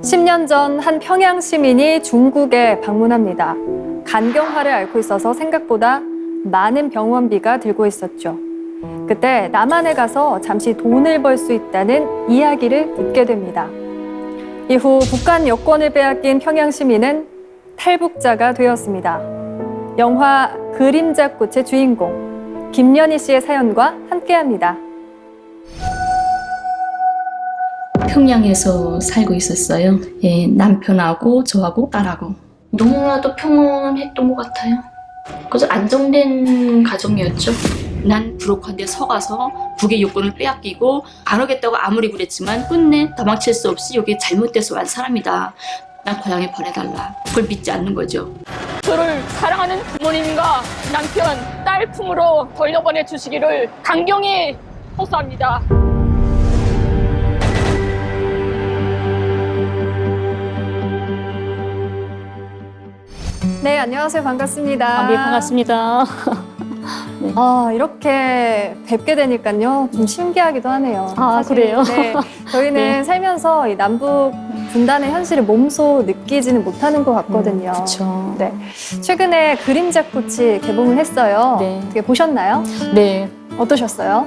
10년 전 한 평양 시민이 중국에 방문합니다. 간경화를 앓고 있어서 생각보다 많은 병원비가 들고 있었죠. 그때 남한에 가서 잠시 돈을 벌 수 있다는 이야기를 듣게 됩니다. 이후 북한 여권을 빼앗긴 평양 시민은 탈북자가 되었습니다. 영화 그림자꽃의 주인공 김연희 씨의 사연과 함께합니다. 평양에서 살고 있었어요. 예, 남편하고 저하고 딸하고 너무나도 평온했던 것 같아요. 그래서 안정된 가정이었죠. 난 부록한데 서가서 북의 여권을 빼앗기고 안 오겠다고 아무리 그랬지만 끝내 도망칠 수 없이 여기 잘못돼서 온 사람이다. 난 고향에 보내달라. 그걸 믿지 않는 거죠. 저를 사랑하는 부모님과 남편, 딸 품으로 돌려보내 주시기를 강경히 호소합니다. 네, 안녕하세요. 반갑습니다. 네, 반갑습니다. 네. 이렇게 뵙게 되니까요. 좀 신기하기도 하네요. 사실, 그래요? 네, 저희는 네. 살면서 이 남북 분단의 현실을 몸소 느끼지는 못하는 것 같거든요. 그렇죠. 네. 최근에 그림자꽃이 개봉을 했어요. 네. 어떻게 보셨나요? 네. 어떠셨어요?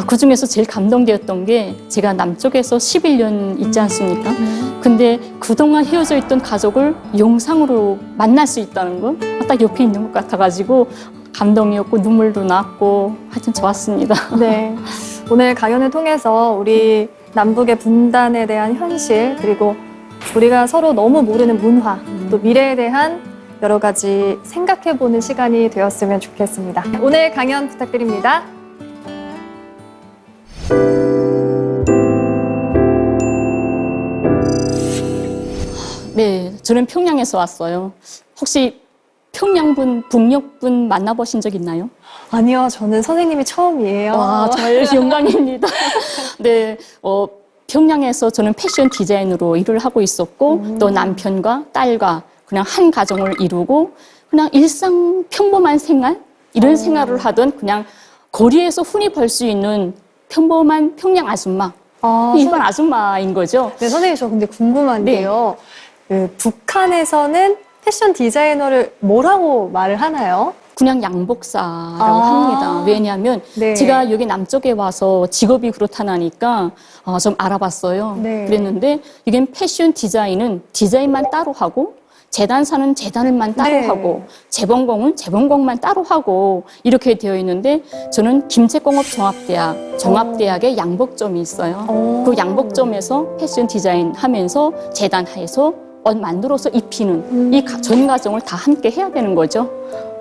그중에서 제일 감동되었던 게 제가 남쪽에서 11년 있지 않습니까? 근데 그동안 헤어져 있던 가족을 영상으로 만날 수 있다는 건 딱 옆에 있는 것 같아가지고 감동이었고 눈물도 났고 하여튼 좋았습니다. 네. 오늘 강연을 통해서 우리 남북의 분단에 대한 현실 그리고 우리가 서로 너무 모르는 문화 또 미래에 대한 여러 가지 생각해보는 시간이 되었으면 좋겠습니다. 오늘 강연 부탁드립니다. 네, 저는 평양에서 왔어요. 혹시 평양분, 북녘분 만나보신 적 있나요? 아니요, 저는 선생님이 처음이에요. 와, 정말 영광입니다. 네, 평양에서 저는 패션 디자인으로 일을 하고 있었고 또 남편과 딸과 그냥 한 가정을 이루고 그냥 일상 평범한 생활 이런 생활을 하던 그냥 거리에서 흔히 볼 수 있는 평범한 평양 아줌마 일반 아줌마인 거죠. 네, 선생님 저 근데 궁금한데요. 그 북한에서는 패션 디자이너를 뭐라고 말을 하나요? 그냥 양복사라고 합니다. 왜냐하면 네. 제가 여기 남쪽에 와서 직업이 그렇다니까 좀 알아봤어요. 네. 그랬는데 이게 패션 디자인은 디자인만 따로 하고 재단사는 재단을만 따로 네. 하고 재봉공은 재봉공만 따로 하고 이렇게 되어 있는데 저는 김제공업종합대학 종합대학에 양복점이 있어요. 그 양복점에서 패션 디자인 하면서 재단해서 옷 만들어서 입히는 이 전 과정을 다 함께 해야 되는 거죠.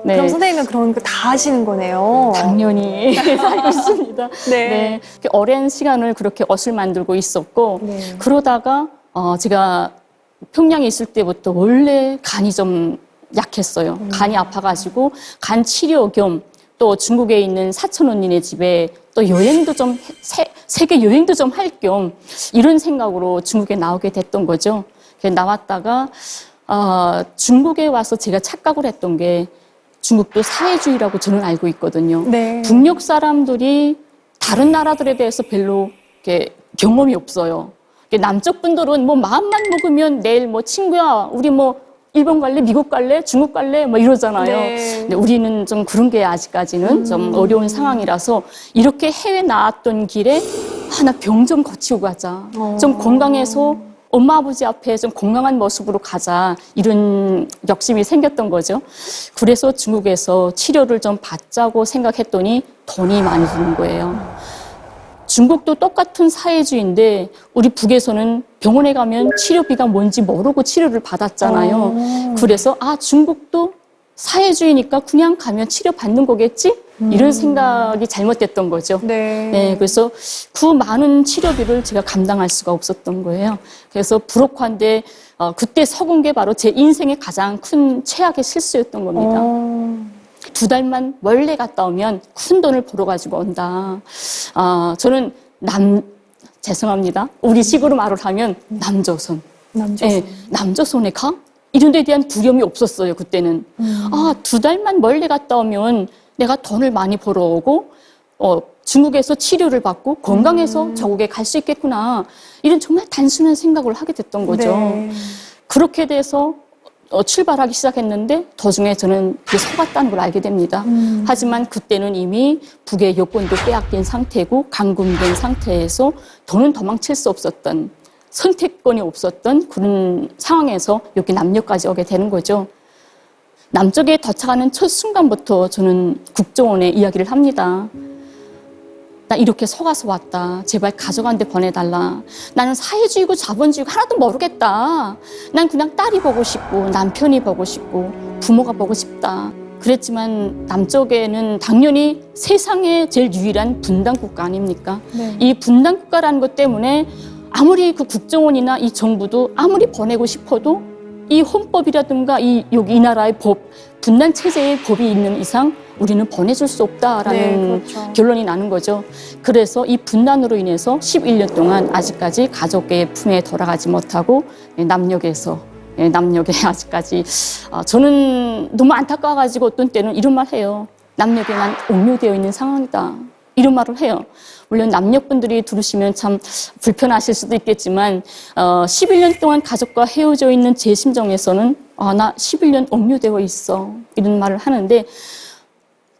네. 그럼 선생님은 그런 거 다 하시는 거네요. 당연히 알고 있습니다. 네. 네. 오랜 시간을 그렇게 옷을 만들고 있었고 네. 그러다가 제가 평양에 있을 때부터 원래 간이 좀 약했어요. 간이 아파가지고 간 치료 겸 또 중국에 있는 사촌 언니네 집에 또 여행도 좀 세계 여행도 좀 할 겸 이런 생각으로 중국에 나오게 됐던 거죠. 나왔다가 중국에 와서 제가 착각을 했던 게 중국도 사회주의라고 저는 알고 있거든요. 네. 북녘 사람들이 다른 나라들에 대해서 별로 이렇게 경험이 없어요. 남쪽 분들은 뭐 마음만 먹으면 내일 뭐 친구야 우리 뭐 일본 갈래, 미국 갈래, 중국 갈래 뭐 이러잖아요. 네. 근데 우리는 좀 그런 게 아직까지는 좀 어려운 상황이라서 이렇게 해외 나왔던 길에 나 병 좀 고치고 가자. 좀 건강해서 엄마 아버지 앞에 좀 건강한 모습으로 가자 이런 욕심이 생겼던 거죠. 그래서 중국에서 치료를 좀 받자고 생각했더니 돈이 많이 드는 거예요. 중국도 똑같은 사회주의인데 우리 북에서는 병원에 가면 치료비가 뭔지 모르고 치료를 받았잖아요. 그래서 중국도 사회주의니까 그냥 가면 치료받는 거겠지? 이런 생각이 잘못됐던 거죠. 네. 그래서 그 많은 치료비를 제가 감당할 수가 없었던 거예요. 그래서 불혹한데 그때 속은 게 바로 제 인생의 가장 큰 최악의 실수였던 겁니다. 2달만 원래 갔다 오면 큰 돈을 벌어가지고 온다. 저는 죄송합니다. 우리 식으로 말을 하면 남조선. 남조선. 남조선에 가? 이런 데 대한 두려움이 없었어요, 그때는. 2달만 멀리 갔다 오면 내가 돈을 많이 벌어오고, 중국에서 치료를 받고 건강해서 저국에 갈 수 있겠구나. 이런 정말 단순한 생각을 하게 됐던 거죠. 네. 그렇게 돼서 출발하기 시작했는데 도중에 저는 속았다는 걸 알게 됩니다. 하지만 그때는 이미 북의 여권도 빼앗긴 상태고 감금된 상태에서 더는 도망칠 수 없었던 선택권이 없었던 그런 상황에서 여기 남녘까지 오게 되는 거죠. 남쪽에 도착하는 첫 순간부터 저는 국정원에 이야기를 합니다. 나 이렇게 속아서 왔다. 제발 가족한테 보내달라. 나는 사회주의고 자본주의고 하나도 모르겠다. 난 그냥 딸이 보고 싶고 남편이 보고 싶고 부모가 보고 싶다. 그랬지만 남쪽에는 당연히 세상에 제일 유일한 분단국가 아닙니까? 네. 이 분단국가라는 것 때문에 아무리 그 국정원이나 이 정부도 아무리 보내고 싶어도 이 헌법이라든가 여기 이 나라의 법, 분단 체제의 법이 있는 이상 우리는 보내줄 수 없다라는 네, 그렇죠. 결론이 나는 거죠. 그래서 이 분단으로 인해서 11년 동안 아직까지 가족의 품에 돌아가지 못하고 남녘에 아직까지 저는 너무 안타까워가지고 어떤 때는 이런 말 해요. 남녘에 난 옥료되어 있는 상황이다. 이런 말을 해요. 물론 남녘 분들이 들으시면 참 불편하실 수도 있겠지만 11년 동안 가족과 헤어져 있는 제 심정에서는 나 11년 옥료되어 있어. 이런 말을 하는데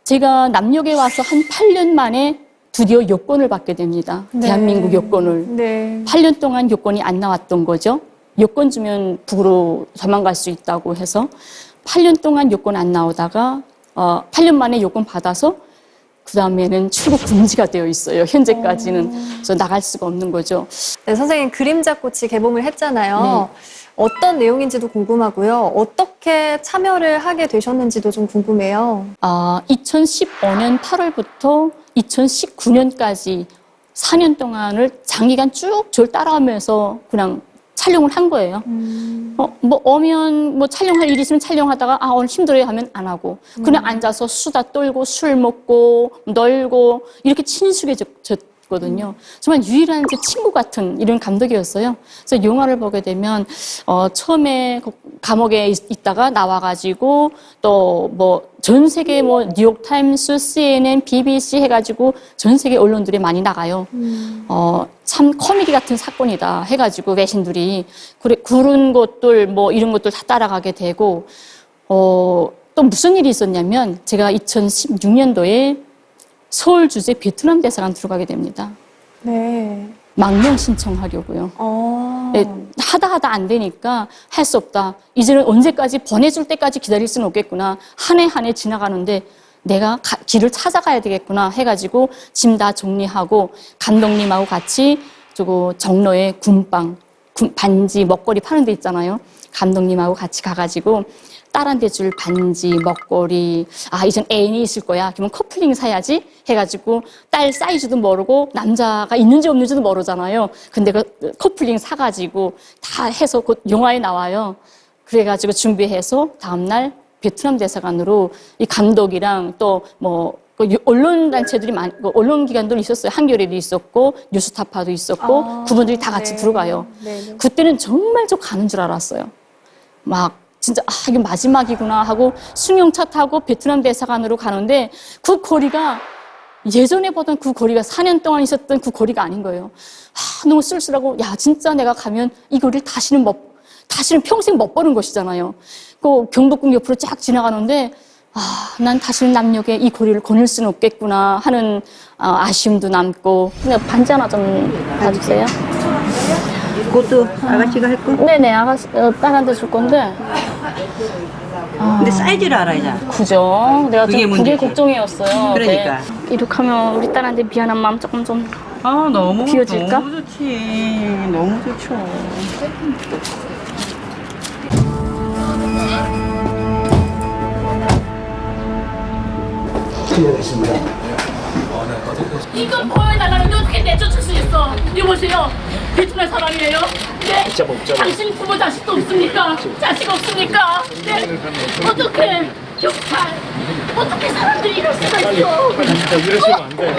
제가 남녘에 와서 한 8년 만에 드디어 여권을 받게 됩니다. 네. 대한민국 여권을. 네. 8년 동안 여권이 안 나왔던 거죠. 여권 주면 북으로 도망갈 수 있다고 해서 8년 동안 여권 안 나오다가 8년 만에 여권 받아서 그 다음에는 출국 금지가 되어 있어요. 현재까지는. 그래서 나갈 수가 없는 거죠. 네, 선생님 그림자꽃이 개봉을 했잖아요. 어떤 내용인지도 궁금하고요. 어떻게 참여를 하게 되셨는지도 좀 궁금해요. 2015년 8월부터 2019년까지 4년 동안을 장기간 쭉 저를 따라가면서 그냥 촬영을 한 거예요. 오면 촬영할 일이 있으면 촬영하다가 오늘 힘들어요 하면 안 하고 그냥 앉아서 수다 떨고 술 먹고 놀고 이렇게 친숙해졌거든요. 정말 유일한 제 친구 같은 이런 감독이었어요. 그래서 영화를 보게 되면 처음에 감옥에 있다가 나와가지고 또 전 세계 뉴욕타임스, CNN, BBC 해가지고 전 세계 언론들이 많이 나가요. 참 코미디 같은 사건이다 해가지고 외신들이 그런 것들 이런 것들 다 따라가게 되고 또 무슨 일이 있었냐면 제가 2016년도에 서울 주재 베트남 대사관 들어가게 됩니다. 네. 망명 신청하려고요. 네, 하다 안 되니까 할 수 없다. 이제는 언제까지 보내줄 때까지 기다릴 수는 없겠구나. 한 해 한 해 지나가는데 내가 길을 찾아가야 되겠구나 해가지고 짐 다 정리하고 감독님하고 같이 정로에 군빵, 반지, 먹거리 파는 데 있잖아요. 감독님하고 같이 가가지고 딸한테 줄 반지, 먹거리, 이젠 애인이 있을 거야. 그러면 커플링 사야지 해가지고 딸 사이즈도 모르고 남자가 있는지 없는지도 모르잖아요. 근데 그 커플링 사가지고 다 해서 곧 영화에 나와요. 그래가지고 준비해서 다음날 베트남 대사관으로 이 감독이랑 또 언론 단체들이 언론 기관도 있었어요. 한겨레도 있었고 뉴스타파도 있었고 그분들이 다 같이 들어가요. 네. 그때는 정말 저 가는 줄 알았어요. 진짜 이게 마지막이구나 하고 승용차 타고 베트남 대사관으로 가는데 그 거리가 예전에 보던 그 거리가 4년 동안 있었던 그 거리가 아닌 거예요. 너무 쓸쓸하고 진짜 내가 가면 이 거리를 다시는 평생 못 보는 것이잖아요. 그 경복궁 옆으로 쫙 지나가는데 난 다시는 남녘에 이 거리를 거닐 수는 없겠구나 하는 아쉬움도 남고. 근데 반지 하나 좀 봐주세요. 그것도 아가씨가 할 거? 네네, 아가씨 딸한테 줄 건데. 근데 사이즈를 알아야죠. 그죠. 내가 그게 좀 그게 문제지. 걱정이었어요. 그러니까. 네. 이렇게 하면 우리 딸한테 미안한 마음 조금 좀. 너무 비워질까? 너무 좋지. 너무 좋죠. 이건 보여달라는데 어떻게 내쫓을 수 있어? 여보세요? 베트남 사람이에요? 네? 당신 부모 자식도 없습니까? 자식 없습니까? 네? 어떻게 경찰 어떻게 사람들이 이럴 수가 있어? 진짜 이러시면 안 돼요.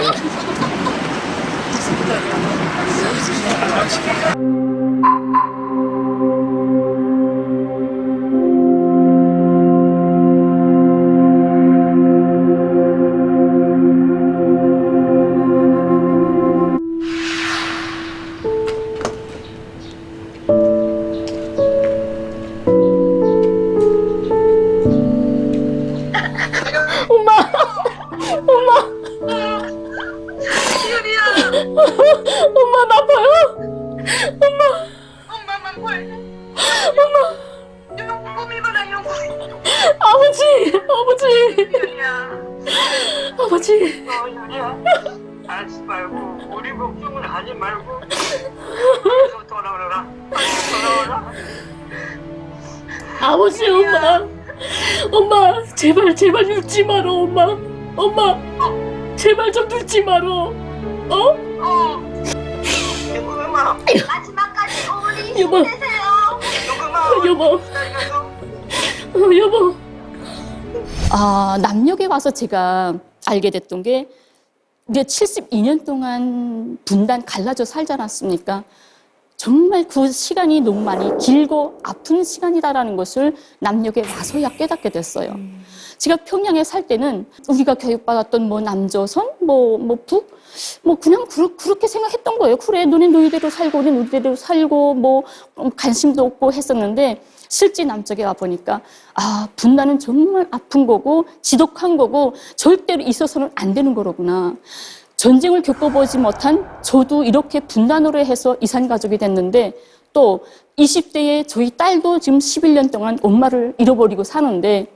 용금이구나 용금이. 아버지, 아버지. 유리야. 하지 말고 우리 걱정을 하지 말고 어디서 돌아오라. 돌아오라. 아버지, 엄마, 제발 늙지 마라, 엄마, 제발 좀 늙지 마라, 용금아. 마지막까지 어머니 여보. 힘내세요. 용금아. 여보. 아, 남녘에 와서 제가 알게 됐던 게 이제 72년 동안 분단 갈라져 살지 않았습니까? 정말 그 시간이 너무 많이 길고 아픈 시간이다라는 것을 남녘에 와서야 깨닫게 됐어요. 제가 평양에 살 때는 우리가 교육받았던 뭐 남조선, 뭐 북, 뭐 그냥 그렇게 생각했던 거예요. 그래, 너네 너희대로 살고 우리 우리대로 살고 뭐 관심도 없고 했었는데 실제 남쪽에 와 보니까 아, 분단은 정말 아픈 거고 지독한 거고 절대로 있어서는 안 되는 거로구나. 전쟁을 겪어보지 못한 저도 이렇게 분단으로 해서 이산가족이 됐는데 또 20대에 저희 딸도 지금 11년 동안 엄마를 잃어버리고 사는데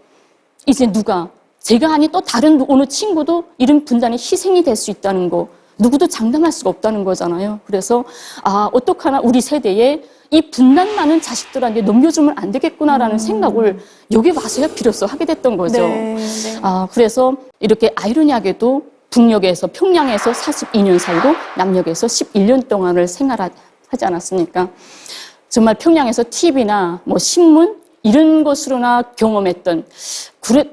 이제 누가 제가 아닌 또 다른 어느 친구도 이런 분단의 희생이 될 수 있다는 거 누구도 장담할 수가 없다는 거잖아요. 그래서 아, 어떡하나 우리 세대에 이 분단 많은 자식들한테 넘겨주면 안 되겠구나라는 생각을 여기 와서야 비로소 하게 됐던 거죠. 네. 아, 그래서 이렇게 아이러니하게도 북녘에서 평양에서 42년 살고 남녘에서 11년 동안을 생활하지 않았습니까? 정말 평양에서 TV나 뭐 신문 이런 것으로나 경험했던 그래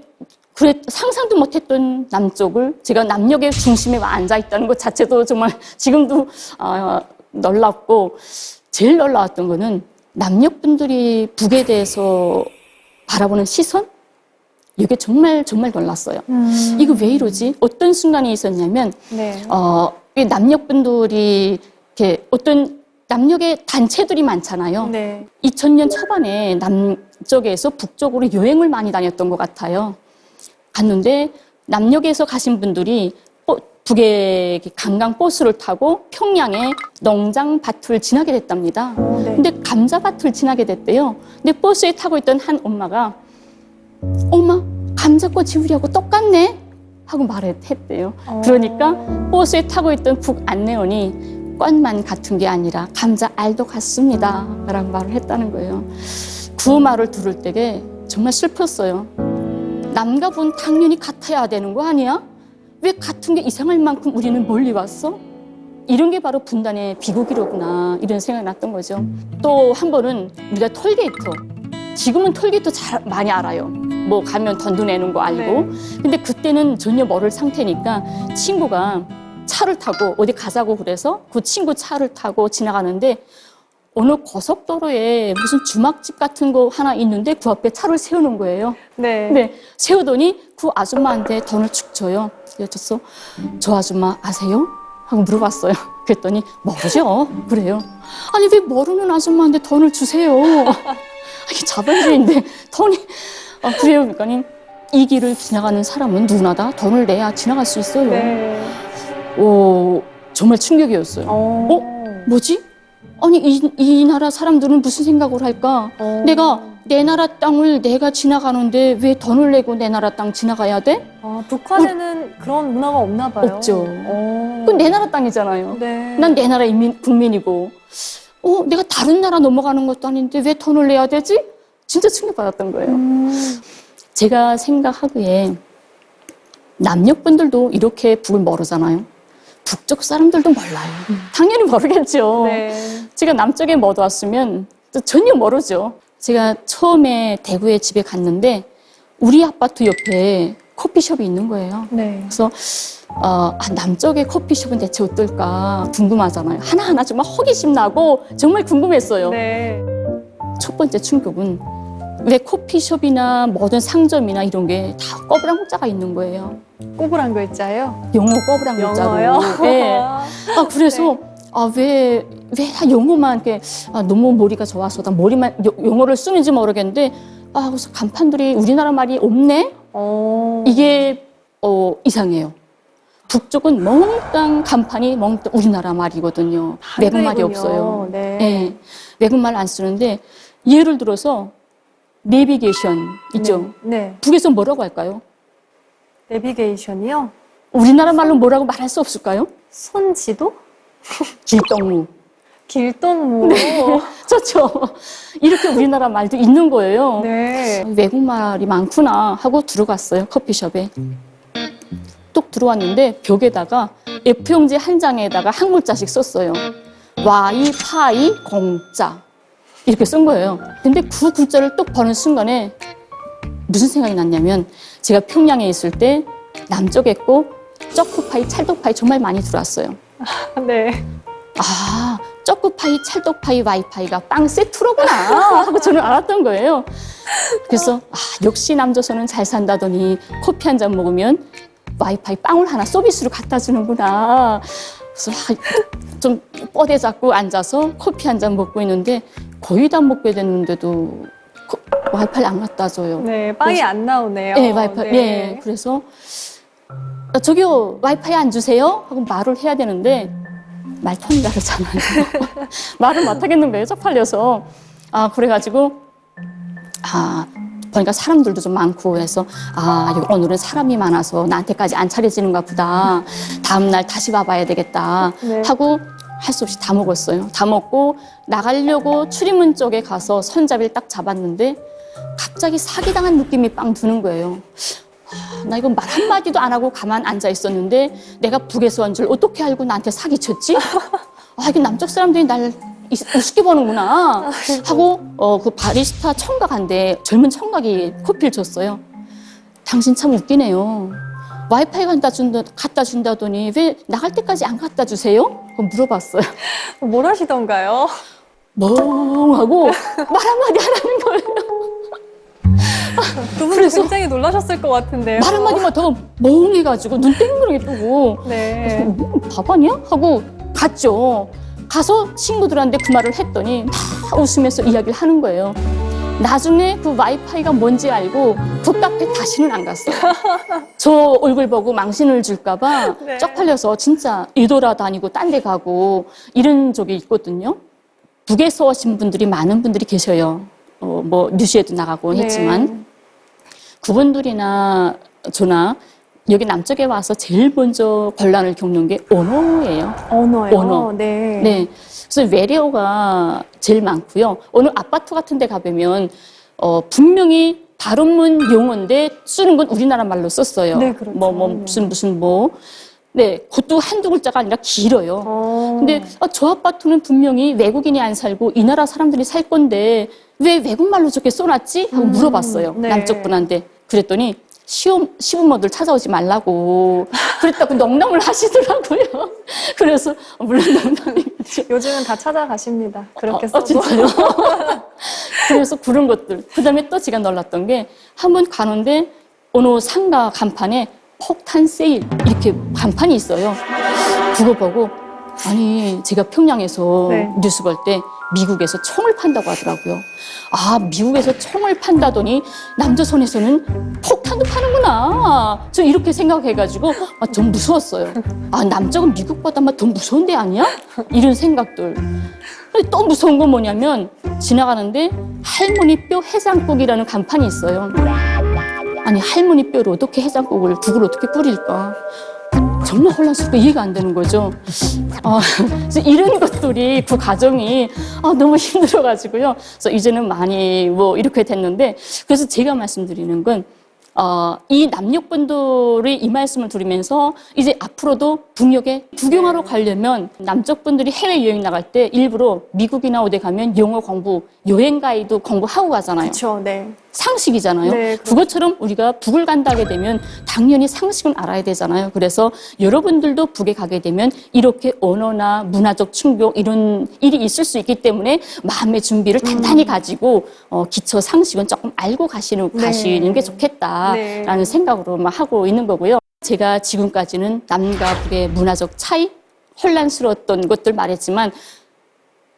상상도 못했던 남쪽을 제가 남녘의 중심에 앉아 있다는 것 자체도 정말 지금도 놀랍고 제일 놀라웠던 거는 남녘 분들이 북에 대해서 바라보는 시선 이게 정말 놀랐어요. 이거 왜 이러지? 어떤 순간이 있었냐면 네. 이 남녘 분들이 이렇게 어떤 남녘의 단체들이 많잖아요. 네. 2000년 초반에 남쪽에서 북쪽으로 여행을 많이 다녔던 것 같아요. 갔는데 남녘에서 가신 분들이 북에 관광 버스를 타고 평양의 농장밭을 지나게 됐답니다. 네. 근데 감자밭을 지나게 됐대요. 근데 버스에 타고 있던 한 엄마가 엄마 감자꽃 지우려고 똑같네 하고 말했대요. 그러니까 버스에 타고 있던 북 안내원이 꽃만 같은 게 아니라 감자 알도 같습니다 라고 말을 했다는 거예요. 그 말을 들을 때에 정말 슬펐어요. 남과 분 당연히 같아야 되는 거 아니야? 왜 같은 게 이상할 만큼 우리는 멀리 왔어? 이런 게 바로 분단의 비극이로구나 이런 생각이 났던 거죠. 또 한 번은 우리가 톨게이트 지금은 톨게이트 잘 많이 알아요. 뭐 가면 돈도 내는 거 알고. 네. 근데 그때는 전혀 모를 상태니까 친구가 차를 타고 어디 가자고 그래서 그 친구 차를 타고 지나가는데 어느 고속도로에 무슨 주막집 같은 거 하나 있는데 그 앞에 차를 세우는 거예요. 네. 네, 세우더니 그 아줌마한테 돈을 축 줘요. 여쭤서 저 아줌마 아세요? 하고 물어봤어요. 그랬더니 모르죠. 그래요. 아니 왜 모르는 아줌마한테 돈을 주세요? 이게 자본주의인데 돈이 그래요. 그러니까 이 길을 지나가는 사람은 누구나 다 돈을 내야 지나갈 수 있어요. 네. 오, 정말 충격이었어요. 뭐지? 아니 이 나라 사람들은 무슨 생각을 할까? 내가 내 나라 땅을 내가 지나가는데 왜 돈을 내고 내 나라 땅 지나가야 돼? 북한에는 그런 문화가 없나 봐요. 없죠. 그건 내 나라 땅이잖아요. 네. 난 내 나라 국민이고 내가 다른 나라 넘어가는 것도 아닌데 왜 돈을 내야 되지? 진짜 충격받았던 거예요. 제가 생각하기에 남녘 분들도 이렇게 북을 모르잖아요. 북쪽 사람들도 몰라요. 당연히 모르겠죠. 네. 제가 남쪽에 못 왔으면 또 전혀 모르죠. 제가 처음에 대구에 집에 갔는데 우리 아파트 옆에 커피숍이 있는 거예요. 네. 그래서 남쪽의 커피숍은 대체 어떨까 궁금하잖아요. 하나하나 정말 호기심 나고 정말 궁금했어요. 네. 첫 번째 충격은 왜 커피숍이나 모든 상점이나 이런 게 다 꼬부랑 글자가 있는 거예요. 꼬부랑 글자요? 영어 꼬부랑 글자로. 영어요? 네. 그래서 왜 다 영어만 이렇게 너무 머리가 좋아서 다 머리만 영어를 쓰는지 모르겠는데 그래서 간판들이 우리나라 말이 없네. 이게 이상해요. 북쪽은 몽땅 간판이 몽땅 우리나라 말이거든요. 외국말이 한글이군요. 없어요. 네. 네. 외국말 안 쓰는데 예를 들어서 내비게이션 있죠. 네. 북에서 뭐라고 할까요? 내비게이션이요? 우리나라 말로 뭐라고 말할 수 없을까요? 손지도? 길동무. 길동무. 좋죠. 이렇게 우리나라 말도 있는 거예요. 네. 외국말이 많구나 하고 들어갔어요. 커피숍에. 뚝 들어왔는데 벽에다가 F용지 한 장에다가 한 글자씩 썼어요. 와이파이 공짜. 이렇게 쓴 거예요. 근데 그 글자를 똑 보는 순간에 무슨 생각이 났냐면 제가 평양에 있을 때 남쪽에 고 초코파이, 찰떡파이 정말 많이 들어왔어요. 네. 아, 초코파이, 찰떡파이, 와이파이가 빵 세트로구나 하고 저는 알았던 거예요. 그래서 역시 남조선은 잘 산다더니 커피 한 잔 먹으면 와이파이 빵을 하나 서비스로 갖다 주는구나. 그래서 좀 뻗에 잡고 앉아서 커피 한 잔 먹고 있는데 거의 다 먹게 됐는데도 와이파이를 안 갖다 줘요. 네, 빵이 안 나오네요. 네, 와이파이. 네. 그래서 저기요, 와이파이 안 주세요? 하고 말을 해야 되는데 말톤이 다르잖아요. 말을 못 하겠는 거예요, 쪽팔려서. 그래가지고 보니까 사람들도 좀 많고 해서 오늘은 사람이 많아서 나한테까지 안 차려지는가 보다. 다음날 다시 와봐야 되겠다 네. 하고 할 수 없이 다 먹었어요. 다 먹고 나가려고 출입문 쪽에 가서 손잡이를 딱 잡았는데 갑자기 사기당한 느낌이 빵 드는 거예요. 나 이거 말 한마디도 안 하고 가만 앉아 있었는데 내가 북에서 온 줄 어떻게 알고 나한테 사기쳤지? 이게 남쪽 사람들이 날 우습게 보는구나 하고 그 바리스타 청각한데 젊은 청각이 커피를 줬어요. 당신 참 웃기네요. 와이파이 갖다 준다더니 왜 나갈 때까지 안 갖다 주세요? 물어봤어요. 뭘 하시던가요? 멍하고 말 한마디 안 하는 거예요. 그분도 그래서 굉장히 놀라셨을 것 같은데요. 말 한마디만 더 멍해가지고 눈 땡그랗게 뜨고 네. 바보냐? 하고 갔죠. 가서 친구들한테 그 말을 했더니 다 웃으면서 이야기를 하는 거예요. 나중에 그 와이파이가 뭔지 알고 북 카페 다시는 안 갔어요. 저 얼굴 보고 망신을 줄까봐 네. 쪽팔려서 진짜 이돌아다니고 딴 데 가고 이런 적이 있거든요. 북에서 오신 분들이 많은 분들이 계셔요. 뭐 뉴스에도 나가고 했지만 네. 그분들이나 저나 여기 남쪽에 와서 제일 먼저 곤란을 겪는 게 언어예요. 언어요? 언어. 네. 네. 그래서 외래어가 제일 많고요. 어느 아파트 같은 데 가보면 분명히 발음문 용어인데 쓰는 건 우리나라 말로 썼어요. 네, 그렇죠. 무슨 네, 그것도 한두 글자가 아니라 길어요. 근데 저 아파트는 분명히 외국인이 안 살고 이 나라 사람들이 살 건데 왜 외국말로 저렇게 써놨지? 하고 물어봤어요. 네. 남쪽 분한테. 그랬더니 시부모들 찾아오지 말라고 그랬다고 농담을 하시더라고요. 그래서 물론 농담이겠죠. 요즘은 다 찾아가십니다. 그렇게 써도. 진짜요? 그래서 그런 것들. 그다음에 또 제가 놀랐던 게 한 번 가는데 어느 상가 간판에 폭탄 세일 이렇게 간판이 있어요. 그거 보고 아니 제가 평양에서 네. 뉴스 볼 때 미국에서 총을 판다고 하더라고요. 미국에서 총을 판다더니 남조선에서는 폭탄도 파는구나. 저 이렇게 생각해가지고 좀 무서웠어요. 남쪽은 미국보다 더 무서운 데 아니야? 이런 생각들. 또 무서운 건 뭐냐면 지나가는데 할머니 뼈 해장국이라는 간판이 있어요. 아니 할머니 뼈를 어떻게 해장국을 국을 어떻게 끓일까? 정말 혼란스럽고 이해가 안 되는 거죠. 그래서 이런 것들이 그 과정이 너무 힘들어가지고요. 그래서 이제는 많이 이렇게 됐는데 그래서 제가 말씀드리는 건 이 남녘분들이 이 말씀을 드리면서 이제 앞으로도 북녘에 구경하러 가려면 남쪽 분들이 해외여행 나갈 때 일부러 미국이나 어디 가면 영어 공부, 여행 가이드 공부하고 가잖아요. 그렇죠. 네. 상식이잖아요. 네, 그렇죠. 그것처럼 우리가 북을 간다 하게 되면 당연히 상식은 알아야 되잖아요. 그래서 여러분들도 북에 가게 되면 이렇게 언어나 문화적 충격 이런 일이 있을 수 있기 때문에 마음의 준비를 단단히 가지고 기초 상식은 조금 알고 가시는 게 좋겠다라는 생각으로 하고 있는 거고요. 제가 지금까지는 남과 북의 문화적 차이, 혼란스러웠던 것들 말했지만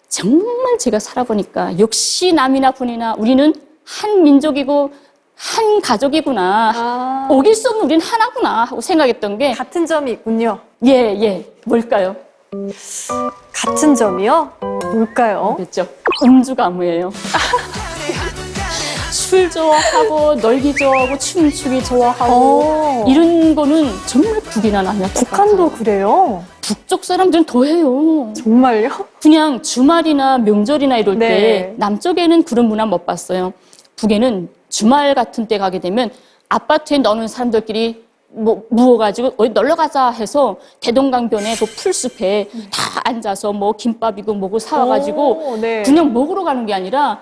정말 제가 살아보니까 역시 남이나 북이나 우리는 한 민족이고 한 가족이구나. 아, 어길 수 없는 우린 하나구나 하고 생각했던 게 같은 점이 있군요. 예. 뭘까요? 같은 점이요? 뭘까요? 그렇죠. 음주가무예요. 술 좋아하고 놀기 좋아하고 춤추기 좋아하고 이런 거는 정말 북이나 남이나 북한도 그래요? 북쪽 사람들은 더 해요. 정말요? 그냥 주말이나 명절이나 이럴 네. 때 남쪽에는 그런 문화 못 봤어요. 북에는 주말 같은 때 가게 되면 아파트에 넣는 사람들끼리 뭐 모아가지고 어디 놀러 가자 해서 대동강변에 그 풀숲에 다 앉아서 뭐 김밥이고 뭐고 사와가지고 오, 네. 그냥 먹으러 가는 게 아니라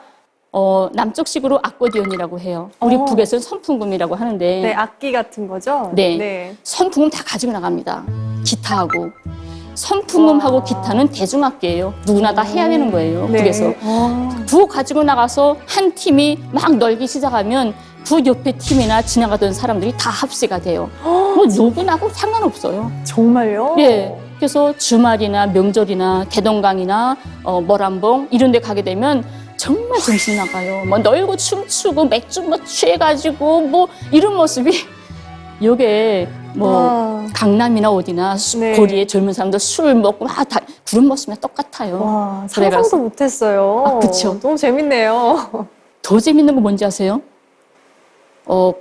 남쪽식으로 아코디언이라고 해요. 우리 북에서는 선풍금이라고 하는데 네, 악기 같은 거죠? 네. 선풍금 다 가지고 나갑니다. 기타하고. 선풍금하고 기타는 대중악기예요. 누구나 다 해야 되는 거예요. 네. 북에서. 그거 가지고 나가서 한 팀이 막 놀기 시작하면 그 옆에 팀이나 지나가던 사람들이 다 합세가 돼요. 뭐 누구나고 상관없어요. 정말요? 예. 그래서 주말이나 명절이나 대동강이나 머람봉 이런 데 가게 되면 정말 정신 나가요. 뭐 놀고 춤추고 맥주 뭐 취해가지고 뭐 이런 모습이 요게 뭐 강남이나 어디나 네. 거리에 젊은 사람들 술 먹고 막 다 그런 모습이랑 똑같아요. 와, 그래가지고. 상상도 못했어요. 아, 그쵸. 너무 재밌네요. 더 재밌는 거 뭔지 아세요?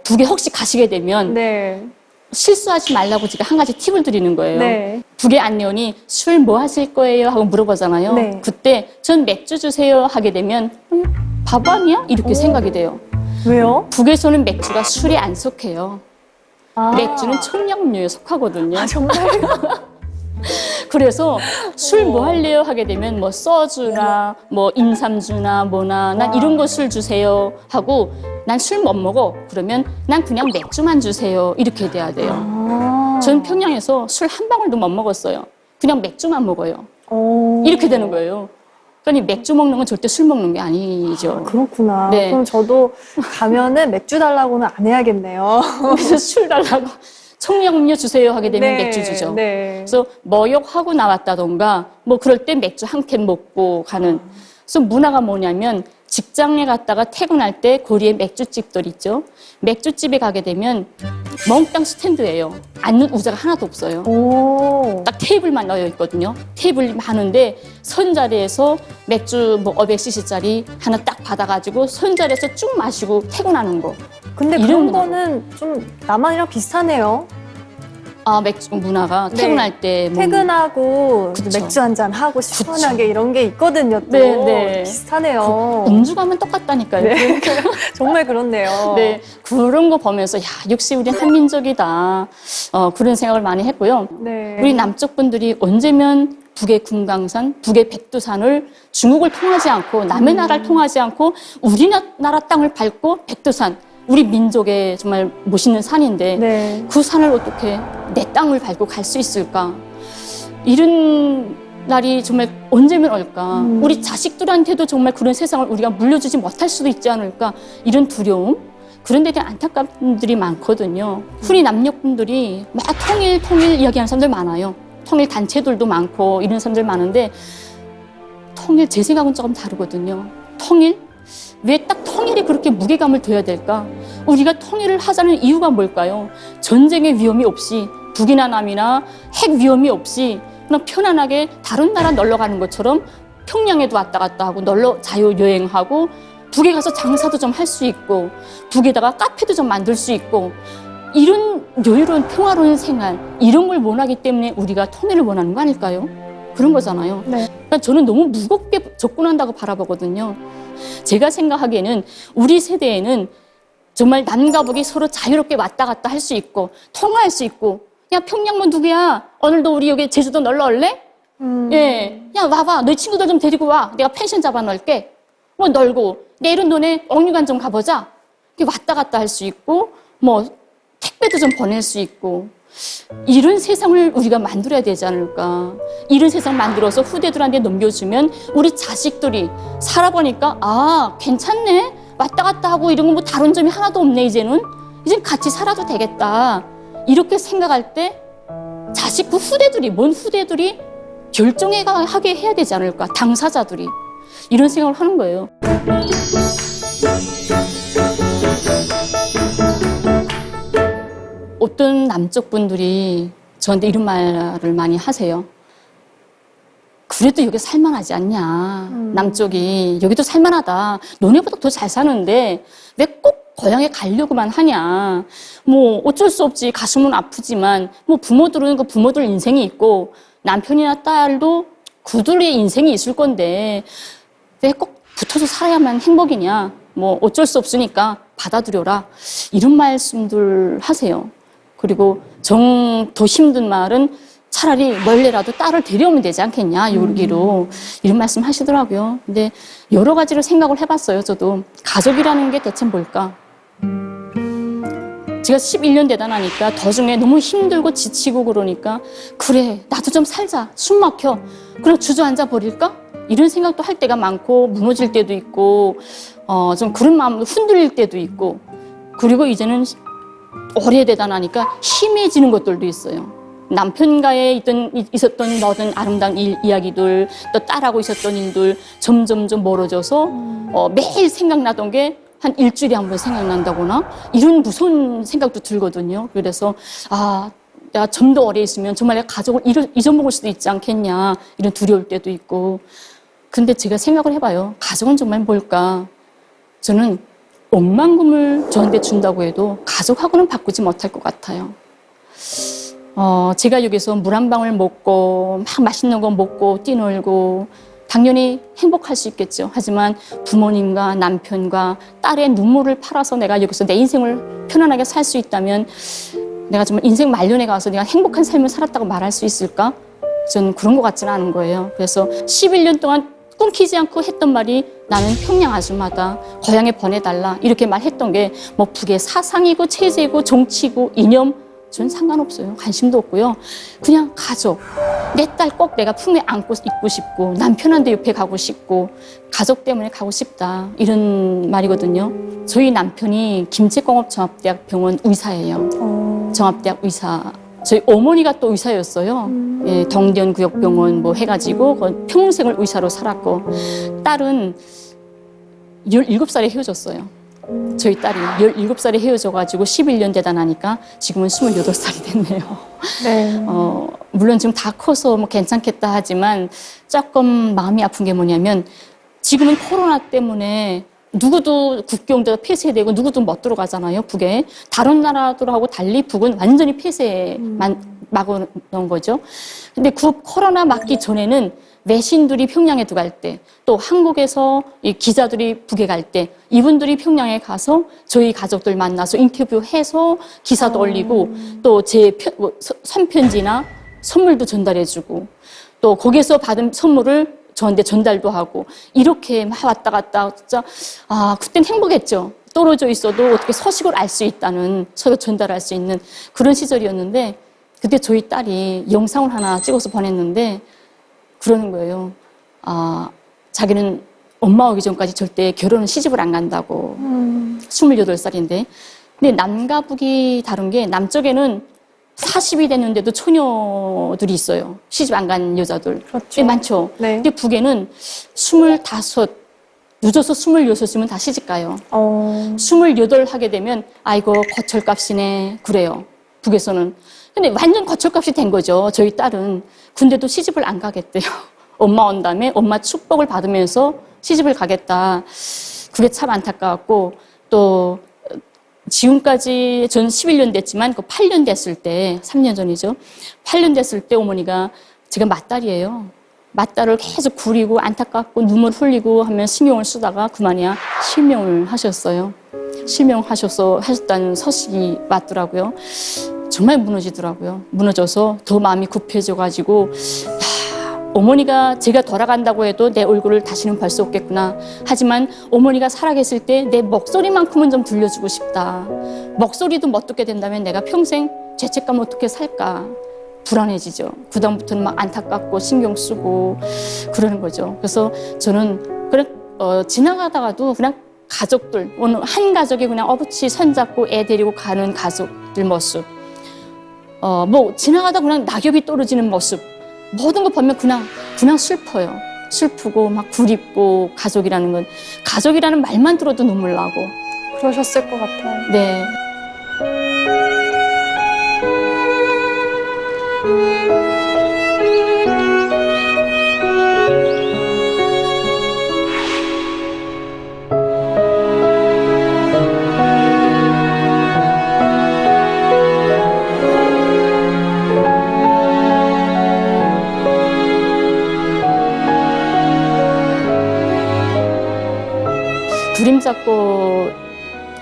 북에 혹시 가시게 되면 네. 실수하지 말라고 제가 한 가지 팁을 드리는 거예요. 네. 북의 안내원이 술 뭐 하실 거예요? 하고 물어보잖아요. 네. 그때 전 맥주 주세요 하게 되면 밥 아니야? 이렇게 생각이 돼요. 왜요? 북에서는 맥주가 술에 안 속해요. 아. 맥주는 청량음료에 속하거든요. 아, 정말요? 그래서 술 뭐 할래요? 하게 되면 뭐 소주나 뭐 인삼주나 뭐나 난 이런 거 술 주세요 하고 난 술 못 먹어. 그러면 난 그냥 맥주만 주세요. 이렇게 돼야 돼요. 아. 전 평양에서 술 한 방울도 못 먹었어요. 그냥 맥주만 먹어요. 오. 이렇게 되는 거예요. 그러니 맥주 먹는 건 절대 술 먹는 게 아니죠. 그렇구나. 네. 그럼 저도 가면은 맥주 달라고는 안 해야겠네요. 그래서 술 달라고 청량음료 주세요 하게 되면 맥주 주죠. 네. 그래서 머욕하고 나왔다던가 뭐 그럴 때 맥주 한 캔 먹고 가는. 그래서 문화가 뭐냐면 직장에 갔다가 퇴근할 때 거리에 맥주집들 있죠. 맥주집에 가게 되면 멍땅 스탠드예요. 앉는 의자가 하나도 없어요. 오. 딱 테이블만 넣어 있거든요. 테이블이 많은데 선자리에서 맥주 뭐 500cc짜리 하나 딱 받아가지고 선자리에서 쭉 마시고 퇴근하는 거. 근데 이런 그런 거는 좀 남한이랑 비슷하네요. 아, 맥주 문화가 네. 퇴근할 때 뭐 퇴근하고 그쵸. 맥주 한잔 하고 시원하게 이런 게 있거든요. 또 네. 비슷하네요. 음주 가면 똑같다니까요. 네. 정말 그렇네요. 네, 그런 거 보면서 야, 역시 우리 한민족이다. 그런 생각을 많이 했고요. 네. 우리 남쪽 분들이 언제면 북의 금강산, 북의 백두산을 중국을 통하지 않고 남의 나라를 통하지 않고 우리나라 땅을 밟고 백두산, 우리 민족의 정말 멋있는 산인데 네. 그 산을 어떻게 내 땅을 밟고 갈 수 있을까? 이런 날이 정말 언제면 올까? 우리 자식들한테도 정말 그런 세상을 우리가 물려주지 못할 수도 있지 않을까? 이런 두려움? 그런 데 대한 안타까운 분들이 많거든요. 훈이 남녀분들이 막 통일 이야기하는 사람들 많아요. 통일 단체들도 많고 이런 사람들 많은데 통일 제 생각은 조금 다르거든요. 통일? 왜 딱 통일에 그렇게 무게감을 둬야 될까? 우리가 통일을 하자는 이유가 뭘까요? 전쟁의 위험이 없이 북이나 남이나 핵 위험이 없이 그냥 편안하게 다른 나라 놀러 가는 것처럼 평양에도 왔다 갔다 하고 놀러 자유여행하고 북에 가서 장사도 좀 할 수 있고 북에다가 카페도 좀 만들 수 있고 이런 여유로운 평화로운 생활 이런 걸 원하기 때문에 우리가 통일을 원하는 거 아닐까요? 그런 거잖아요. 네. 그러니까 저는 너무 무겁게 접근한다고 바라보거든요. 제가 생각하기에는 우리 세대에는 정말 남과 북이 서로 자유롭게 왔다 갔다 할 수 있고 통화할 수 있고 야 평양만 누구야? 오늘도 우리 여기 제주도 놀러 올래? 예, 야 와봐 너희 친구들 좀 데리고 와 내가 펜션 잡아놓을게 뭐 놀고 내일은 너네 옥류관 좀 가보자 이렇게 왔다 갔다 할 수 있고 뭐 택배도 좀 보낼 수 있고 이런 세상을 우리가 만들어야 되지 않을까. 이런 세상 만들어서 후대들한테 넘겨주면 우리 자식들이 살아보니까 아 괜찮네 왔다 갔다 하고 이런 거 뭐 다른 점이 하나도 없네 이제는 같이 살아도 되겠다 이렇게 생각할 때 자식 후대들이 먼 후대들이 결정하게 해야 되지 않을까. 당사자들이 이런 생각을 하는 거예요. 어떤 남쪽 분들이 저한테 이런 말을 많이 하세요. 그래도 여기 살만하지 않냐. 남쪽이. 여기도 살만하다. 너네보다 더 잘 사는데 왜 꼭 고향에 가려고만 하냐. 뭐 어쩔 수 없지. 가슴은 아프지만 뭐 부모들은 그 부모들 인생이 있고 남편이나 딸도 그들의 인생이 있을 건데 왜 꼭 붙어서 살아야만 행복이냐. 뭐 어쩔 수 없으니까 받아들여라. 이런 말씀들 하세요. 그리고 더 힘든 말은 차라리 멀리라도 딸을 데려오면 되지 않겠냐, 여기로. 이런 말씀 하시더라고요. 근데 여러 가지로 생각을 해봤어요, 저도. 가족이라는 게 대체 뭘까? 제가 11년 되다 나니까 도중에 너무 힘들고 지치고 그러니까 그래, 나도 좀 살자. 숨 막혀. 그냥 주저앉아 버릴까? 이런 생각도 할 때가 많고 무너질 때도 있고 좀 그런 마음도 흔들릴 때도 있고 그리고 이제는 오래되다 나니까 심해지는 것들도 있어요. 남편과의 있었던 모든 아름다운 이야기들, 또 딸하고 있었던 일들 점점 멀어져서 매일 생각나던 게 한 일주일에 한 번 생각난다거나 이런 무서운 생각도 들거든요. 그래서 야, 좀 더 오래 있으면 정말 내가 가족을 잊어먹을 수도 있지 않겠냐 이런 두려울 때도 있고. 근데 제가 생각을 해봐요. 가족은 정말 뭘까? 저는 억만금을 저한테 준다고 해도 가족하고는 바꾸지 못할 것 같아요. 제가 여기서 물 한 방울 먹고 막 맛있는 거 먹고 뛰놀고 당연히 행복할 수 있겠죠. 하지만 부모님과 남편과 딸의 눈물을 팔아서 내가 여기서 내 인생을 편안하게 살 수 있다면 내가 정말 인생 말년에 가서 내가 행복한 삶을 살았다고 말할 수 있을까? 저는 그런 것 같지는 않은 거예요. 그래서 11년 동안 끊기지 않고 했던 말이 나는 평양 아줌마다 고향에 보내달라 이렇게 말했던 게 뭐 북의 사상이고 체제고 정치고 이념 전 상관없어요. 관심도 없고요. 그냥 가족. 내 딸 꼭 내가 품에 안고 있고 싶고 남편한테 옆에 가고 싶고 가족 때문에 가고 싶다. 이런 말이거든요. 저희 남편이 김제공업종합대학병원 의사예요. 종합대학 의사. 저희 어머니가 또 의사였어요. 예, 동대구역병원 뭐 해가지고 평생을 의사로 살았고 딸은 17살에 헤어졌어요. 저희 딸이 17살에 헤어져가지고 11년 되다 나니까 지금은 28살이 됐네요. 네. 물론 지금 다 커서 뭐 괜찮겠다 하지만 조금 마음이 아픈 게 뭐냐면 지금은 코로나 때문에 누구도 국경도 폐쇄되고 누구도 못 들어가잖아요, 북에. 다른 나라들하고 달리 북은 완전히 막아놓은 거죠. 근데 그 코로나 막기 전에는 외신들이 평양에 들어갈 때, 또 한국에서 이 기자들이 북에 갈 때, 이분들이 평양에 가서 저희 가족들 만나서 인터뷰해서 기사도 올리고, 또 제 손편지나 선물도 전달해주고, 또 거기서 받은 선물을 저한테 전달도 하고, 이렇게 막 왔다 갔다, 진짜, 그땐 행복했죠. 떨어져 있어도 어떻게 소식을 알 수 있다는, 서로 전달할 수 있는 그런 시절이었는데, 그때 저희 딸이 영상을 하나 찍어서 보냈는데, 그러는 거예요. 자기는 엄마 오기 전까지 절대 결혼은 시집을 안 간다고. 28살인데. 근데 남과 북이 다른 게 남쪽에는 40이 됐는데도 처녀들이 있어요. 시집 안 간 여자들. 그렇죠. 꽤 많죠. 네. 근데 북에는 25, 늦어서 26이면 다 시집 가요. 28 하게 되면 아이고 거철값이네. 그래요. 북에서는. 근데 완전 거철값이 된 거죠. 저희 딸은. 근데도 시집을 안 가겠대요. 엄마 온 다음에 엄마 축복을 받으면서 시집을 가겠다. 그게 참 안타까웠고 또 지금까지 전 11년 됐지만 그 8년 됐을 때 3년 전이죠. 8년 됐을 때 어머니가 제가 맏딸이에요. 맏딸을 계속 구리고 안타깝고 눈물 흘리고 하면 신경을 쓰다가 그만이야 실명을 하셨어요. 하셨다는 소식이 왔더라고요. 정말 무너지더라고요. 무너져서 더 마음이 급해져가지고 어머니가 제가 돌아간다고 해도 내 얼굴을 다시는 볼 수 없겠구나. 하지만 어머니가 살아계실 때 내 목소리만큼은 좀 들려주고 싶다. 목소리도 못 듣게 된다면 내가 평생 죄책감 어떻게 살까. 불안해지죠. 그다음부터는 막 안타깝고 신경 쓰고 그러는 거죠. 그래서 저는 그냥 지나가다가도 그냥 가족들, 오늘 한 가족이 그냥 어부치 손잡고 애 데리고 가는 가족들 모습. 뭐 지나가다 그냥 낙엽이 떨어지는 모습. 모든 거 보면 그냥 슬퍼요. 슬프고 막 그립고 가족이라는 말만 들어도 눈물 나고. 그러셨을 것 같아요. 네. 그림자꽃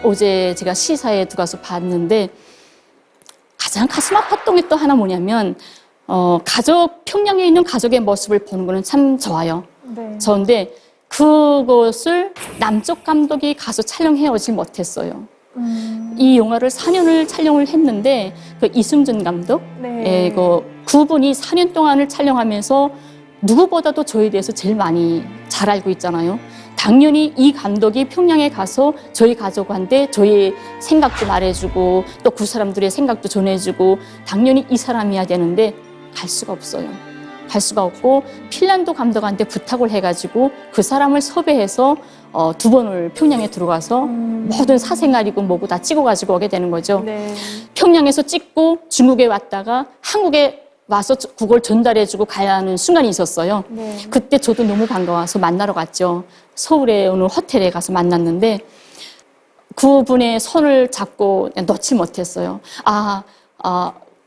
어제 제가 시사에 들어가서 봤는데 가장 가슴 아팠던 게 또 하나 뭐냐면 평양에 있는 가족의 모습을 보는 거는 참 좋아요. 네. 저인데 그것을 남쪽 감독이 가서 촬영해 오질 못했어요. 이 영화를 4년을 촬영을 했는데 그 이승준 감독, 네. 그분이 4년 동안을 촬영하면서 누구보다도 저에 대해서 제일 많이 잘 알고 있잖아요. 당연히 이 감독이 평양에 가서 저희 가족한테 저희 생각도 말해주고 또 그 사람들의 생각도 전해주고 당연히 이 사람이어야 되는데 갈 수가 없어요. 갈 수가 없고 핀란드 감독한테 부탁을 해가지고 그 사람을 섭외해서 2번을 평양에 들어가서 모든 사생활이고 뭐고 다 찍어가지고 오게 되는 거죠. 네. 평양에서 찍고 중국에 왔다가 한국에 와서 그걸 전달해주고 가야 하는 순간이 있었어요. 네. 그때 저도 너무 반가워서 만나러 갔죠. 서울에 어느 호텔에 가서 만났는데 그분의 손을 잡고 놓지 못했어요.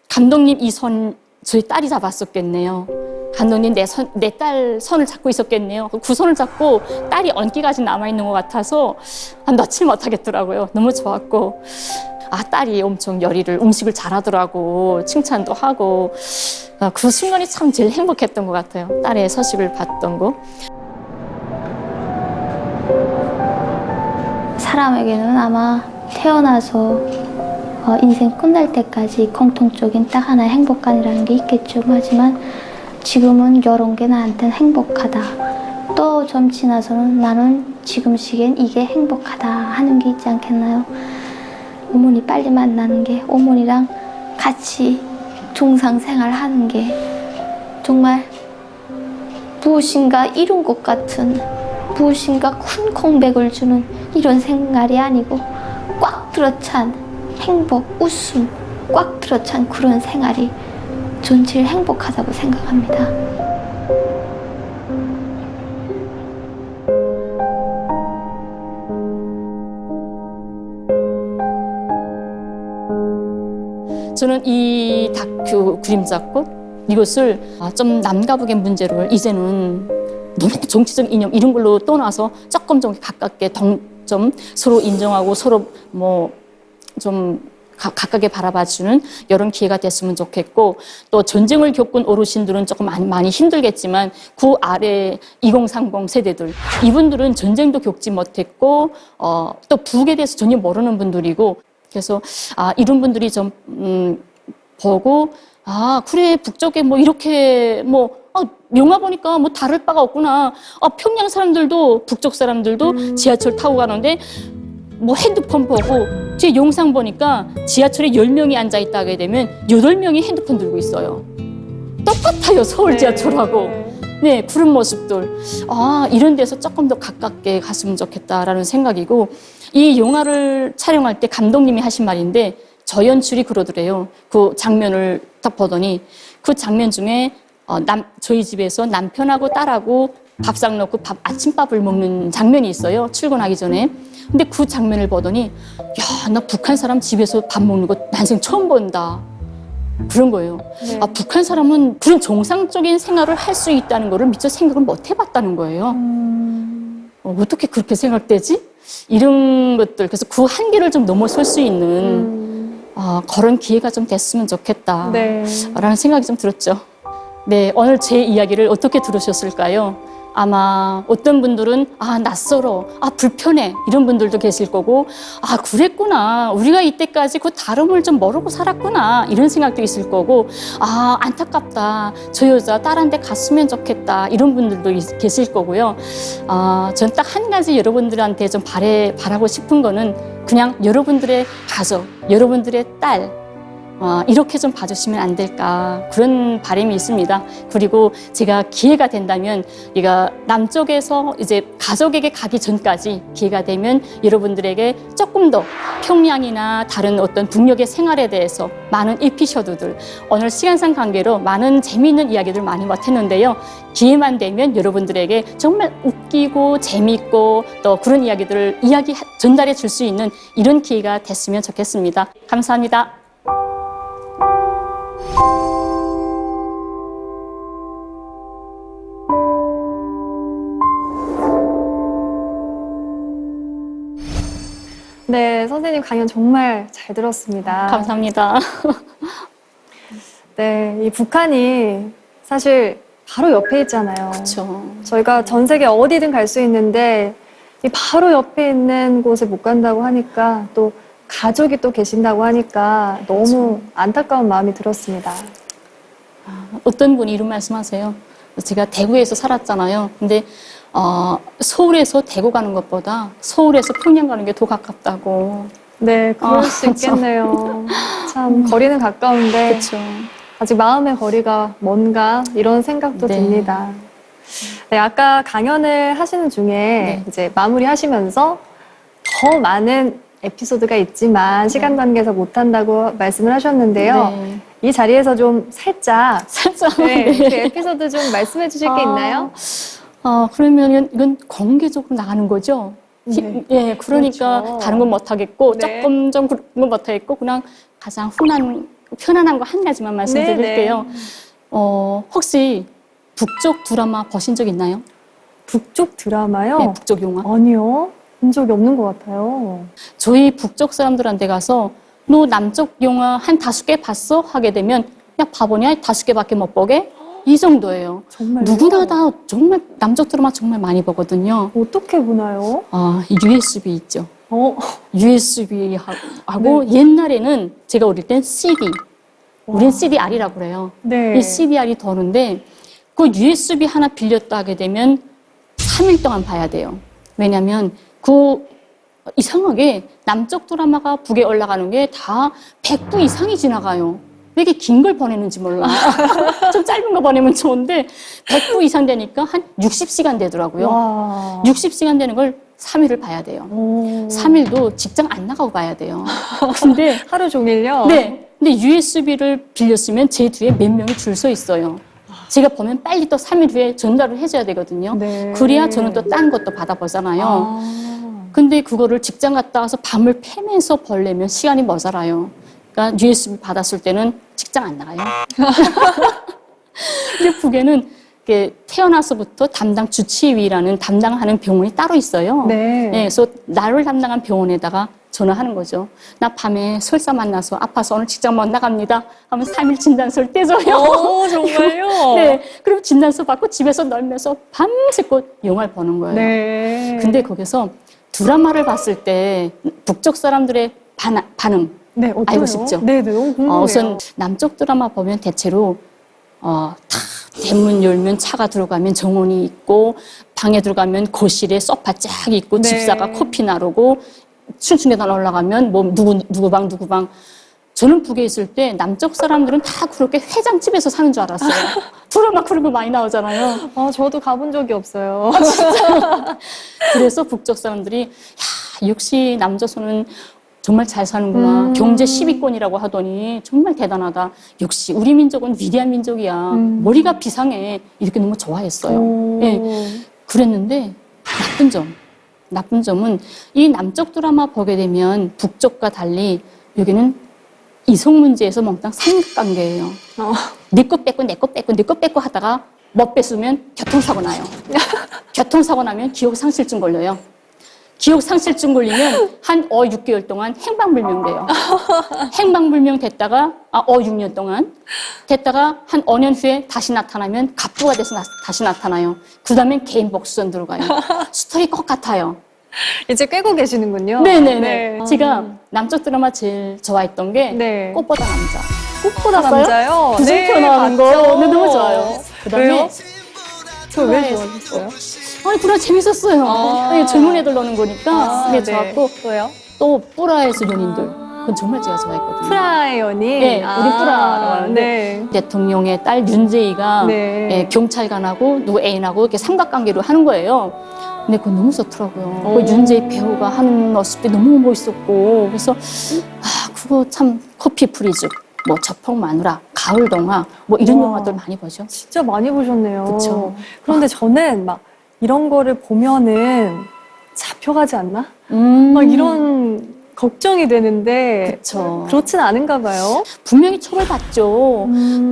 감독님 이 손 저희 딸이 잡았었겠네요. 감독님 내 딸 손을 잡고 있었겠네요. 그 손을 잡고 딸이 얹기까지 남아있는 것 같아서 놓지 못하겠더라고요. 너무 좋았고 딸이 엄청 요리를 음식을 잘하더라고 칭찬도 하고 그 순간이 참 제일 행복했던 것 같아요. 딸의 소식을 봤던 거. 사람에게는 아마 태어나서 인생 끝날 때까지 공통적인 딱 하나의 행복감이라는 게 있겠죠. 하지만 지금은 이런 게 나한테는 행복하다. 또 좀 지나서는 나는 지금 시기엔 이게 행복하다 하는 게 있지 않겠나요? 어머니 빨리 만나는 게, 어머니랑 같이 중상생활 하는 게 정말 무엇인가 이룬 것 같은, 무엇인가 큰 공백을 주는 이런 생활이 아니고 꽉 들어찬 행복, 웃음 꽉 들어찬 그런 생활이 전 제일 행복하다고 생각합니다. 저는 이 다큐 그림자꽃 이것을 좀 남과 북의 문제를 이제는 너무 정치적 이념 이런 걸로 떠나서 조금 좀 가깝게 좀 서로 인정하고 서로 좀 가깝게 바라봐주는 이런 기회가 됐으면 좋겠고 또 전쟁을 겪은 어르신들은 조금 많이 힘들겠지만 그 아래 2030 세대들 이분들은 전쟁도 겪지 못했고 또 북에 대해서 전혀 모르는 분들이고 그래서 이런 분들이 좀 보고 그래 북쪽에 이렇게 영화 보니까 다를 바가 없구나. 평양 사람들도 북쪽 사람들도 지하철 타고 가는데 핸드폰 보고 제 영상 보니까 지하철에 10명이 앉아있다 하게 되면 8명이 핸드폰 들고 있어요. 똑같아요. 서울 지하철하고. 네, 그런 모습들. 이런 데서 조금 더 가깝게 갔으면 좋겠다라는 생각이고 이 영화를 촬영할 때 감독님이 하신 말인데 저 연출이 그러더래요. 그 장면을 딱 보더니 그 장면 중에 저희 집에서 남편하고 딸하고 밥상 넣고 아침밥을 먹는 장면이 있어요. 출근하기 전에. 근데 그 장면을 보더니 나 북한 사람 집에서 밥 먹는 거 난생 처음 본다. 그런 거예요. 네. 북한 사람은 그런 정상적인 생활을 할 수 있다는 거를 미처 생각을 못 해봤다는 거예요. 어떻게 그렇게 생각되지? 이런 것들. 그래서 그 한계를 좀 넘어설 수 있는 그런 기회가 좀 됐으면 좋겠다. 네. 라는 생각이 좀 들었죠. 네, 오늘 제 이야기를 어떻게 들으셨을까요? 아마 어떤 분들은 낯설어, 불편해 이런 분들도 계실 거고 그랬구나 우리가 이때까지 그 다름을 좀 모르고 살았구나 이런 생각도 있을 거고 안타깝다 저 여자 딸한테 갔으면 좋겠다 이런 분들도 계실 거고요. 전 딱 한 가지 여러분들한테 좀 바라고 싶은 거는 그냥 여러분들의 가족, 여러분들의 딸 이렇게 좀 봐주시면 안 될까 그런 바람이 있습니다. 그리고 제가 기회가 된다면 남쪽에서 이제 가족에게 가기 전까지 기회가 되면 여러분들에게 조금 더 평양이나 다른 어떤 북녘의 생활에 대해서 많은 에피소드들 오늘 시간상 관계로 많은 재미있는 이야기들 많이 못했는데요. 기회만 되면 여러분들에게 정말 웃기고 재미있고 또 그런 이야기들을 전달해 줄 수 있는 이런 기회가 됐으면 좋겠습니다. 감사합니다. 네, 선생님 강연 정말 잘 들었습니다. 감사합니다. 네, 이 북한이 사실 바로 옆에 있잖아요. 그렇죠. 저희가 전 세계 어디든 갈 수 있는데 이 바로 옆에 있는 곳에 못 간다고 하니까 또 가족이 또 계신다고 하니까 너무 안타까운 마음이 들었습니다. 어떤 분이 이런 말씀하세요. 제가 대구에서 살았잖아요. 근데 서울에서 대구 가는 것보다 서울에서 평양 가는 게 더 가깝다고. 네, 그럴 수 있겠네요. 참 거리는 가까운데 그렇죠. 아직 마음의 거리가 뭔가 이런 생각도 네. 듭니다. 네, 아까 강연을 하시는 중에 네. 이제 마무리하시면서 더 많은 에피소드가 있지만 시간 관계에서 못한다고 말씀을 하셨는데요. 네. 이 자리에서 좀 살짝 살짝. 네, 네. 그 에피소드 좀 말씀해 주실 게 있나요? 그러면 이건 공개적으로 나가는 거죠? 네. 예, 그러니까 그렇죠. 다른 건 못하겠고, 네. 조금 좀 그런 건 못하겠고, 그냥 가장 편안한 거 한 가지만 말씀드릴게요. 네, 혹시 북쪽 드라마 보신 적 있나요? 북쪽 드라마요? 네, 북쪽 영화. 아니요. 본 적이 없는 것 같아요. 저희 북쪽 사람들한테 가서 너 남쪽 영화 한 5개 봤어? 하게 되면 야 바보냐? 5개밖에 못 보게? 이 정도예요. 정말요? 누구나 다 정말 남쪽 드라마 정말 많이 보거든요. 어떻게 보나요? USB 있죠. 어, USB하고 옛날에는 제가 어릴 땐 CD. 우린 CDR이라고 그래요. 네. 이 CDR이 도는데 그 USB 하나 빌렸다 하게 되면 3일 동안 봐야 돼요. 왜냐면 이상하게 남쪽 드라마가 북에 올라가는 게 다 100부 이상이 지나가요. 왜 이렇게 긴 걸 보내는지 몰라. 좀 짧은 거 보내면 좋은데 100부 이상 되니까 한 60시간 되더라고요. 와. 60시간 되는 걸 3일을 봐야 돼요. 오. 3일도 직장 안 나가고 봐야 돼요. 근데 하루 종일요? 네. 근데 USB를 빌렸으면 제 뒤에 몇 명이 줄 서 있어요. 제가 보면 빨리 또 3일 후에 전달을 해줘야 되거든요. 네. 그래야 저는 또 딴 것도 받아보잖아요. 아. 근데 그거를 직장 갔다 와서 밤을 패면서 벌려면 시간이 모자라요. 그러니까 USB 받았을 때는 직장 안 나가요. 근데 북에는 이렇게 태어나서부터 담당 주치의라는 담당하는 병원이 따로 있어요. 네. 그래서 나를 담당한 병원에다가 전화하는 거죠. 나 밤에 설사 만나서 아파서 오늘 직장 못 나갑니다. 하면 3일 진단서를 떼줘요. 오, 정말요? 네. 그리고 진단서 받고 집에서 놀면서 밤새껏 영화를 보는 거예요. 네. 근데 거기서 드라마를 봤을 때 북쪽 사람들의 반응 네, 어때요? 알고 싶죠? 네, 네, 너무 궁금해요. 우선 남쪽 드라마 보면 대체로 다 대문 열면 차가 들어가면 정원이 있고 방에 들어가면 거실에 소파 쫙 있고 네. 집사가 커피 나르고 층층 계단 올라가면 뭐 누구 방 저는 북에 있을 때 남쪽 사람들은 다 그렇게 회장집에서 사는 줄 알았어요. 드라마 그런 거 많이 나오잖아요. 저도 가본 적이 없어요. 그래서 북쪽 사람들이 야, 역시 남조선은 정말 잘 사는구나. 경제 10위권이라고 하더니 정말 대단하다. 역시 우리 민족은 위대한 민족이야. 머리가 비상해. 이렇게 너무 좋아했어요. 오. 예. 그랬는데 나쁜 점은 이 남쪽 드라마 보게 되면 북쪽과 달리 여기는 이성 문제에서 몽땅 삼각관계예요. 내 거 뺏고 내 거 뺏고 내 거 뺏고 하다가 못 뺏으면 교통사고 나요. 교통사고 나면 기억상실증 걸려요. 기억상실증 걸리면 한 6개월 동안 행방불명돼요. 행방불명 됐다가 6년 동안 됐다가 한 5년 후에 다시 나타나면 갑부가 돼서 다시 나타나요. 그 다음엔 개인 복수전 들어가요. 스토리 똑같아요. 이제 꿰고 계시는군요. 네네네. 네. 제가 남쪽 드라마 제일 좋아했던 게 네. 꽃보다 남자. 꽃보다 봤어요? 남자요? 구슬표 나오는 거. 봤죠. 근데 너무 좋아요. 그다음에 왜요? 왜 네. 좋아하셨어요? 아니 드라마 재밌었어요. 네, 젊은 애들 노는 거니까 그게 좋았고 또요? 또 뿌라에서 연인들 그건 정말 제가 좋아했거든요. 프라의 연인? 네, 우리 프라라고 하는데 네. 대통령의 딸 윤재희가 네. 예, 경찰관하고 누구 애인하고 이렇게 삼각관계로 하는 거예요. 근데 그거 너무 좋더라고요. 그 윤재희 배우가 하는 모습이 너무 멋있었고 그래서 그거 참 커피 프리즈, 뭐 저폭 마누라, 가을 동화 뭐 이런 와. 영화들 많이 보죠. 진짜 많이 보셨네요. 그쵸. 그런데 저는 막 이런 거를 보면은 잡혀가지 않나? 막 막 이런 걱정이 되는데 그쵸. 그렇진 않은가 봐요. 분명히 처벌받죠.